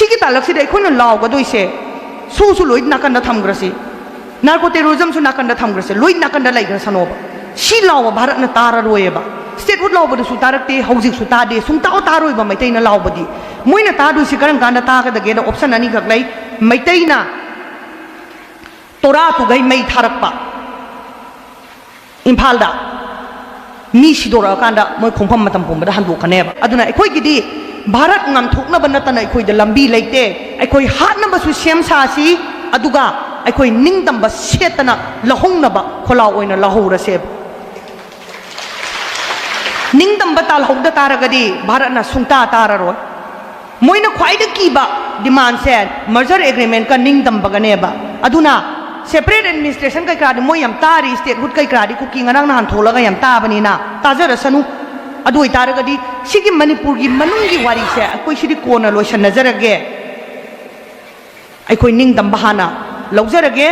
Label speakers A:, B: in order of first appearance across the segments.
A: सिगी तालक से अखोन लाउगदोइसे सूसु लोई नाकंदा थमग्रसी narco terrorism सु नाकंदा थमग्रसे लोई नाकंदा लाइग्रसनोबा सी लाउ भारत न तारारोयेबा स्टेटहुड लाउबदसु तारकते हौजिकसु तादे सुंताओ तारोयबा मैतैना लाउबदी मोइना तादुसि करम कांदा तागदगे द ऑप्शन अनि खक लै मैतैना तोरा तुगै मै थारकपा इम्फालदा मी सिदोरा कांदा मोय खोंफम मतम पुंबदा हंदोकनेबा अदुना अखोयगिदी Bharat ngamthoknaba natana akhoi lambi leite akhoi hatnaba su sem sasi aduga akhoi ningdamba setana lahongnaba khola oina lahora se ningdamba tal hogda taragadi bharat na sungta tararo moina khwaida kiba demand se merger agreement ka ningdamba ganeba aduna separate administration kai kradi moy yam tari state hood kai kradi cooking anang na han tholaga yam tabani na tajara sanu अदु इतारगदी सिगी मणिपुर की मनुंगी वारी से अकोई सिदी कोना lotion नजरगे अकोई निंग दंबहाना लौजरगे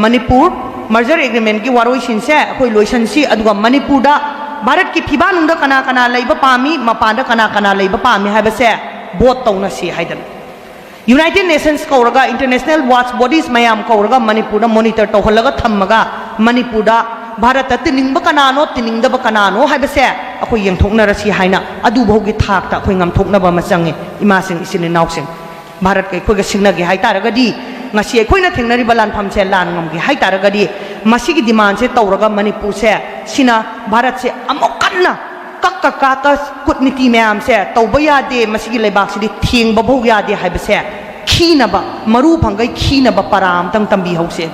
A: Manipur merger agreement की वारोई सिनसे अकोई lotion सी अदुगा मणिपुर दा भारत की फिबा नुंग कना कना लैबा पामी मपान कना कना लैबा पामी हाबसे वोट तौना सी हाइदन यूनाइटेड नेशंस कौरगा इंटरनेशनल वॉच बॉडीज मयाम कौरगा मणिपुर दा मॉनिटर तौहलगा थम्मगा मणिपुर दा भारत तिनिंग कनानो तिनिंगदब कनानो हाइबसे अखोई यंगथोकनरसी हाइना अदु भौगी थाकता अखोई ngamthoknaba मचंगे इमासिंग इसिन नाउसिंग भारत के अखोई सिंगनगे हाइतारगदी ngasi अखोइना थेंगनरिबा लानफम से लान ngamगे हाइतारगदी मसिगी डिमांड से तौरगा मणिपुर से सिना भारत से अमोकन्ना कक्का कूटनीति मैम से तौबा यादे मसिगी लेबाक सिदी थेंगबा भौ यादे हाइबसे खीनबा मरु फंगै खीनबा पराम तंग तंबी हौसे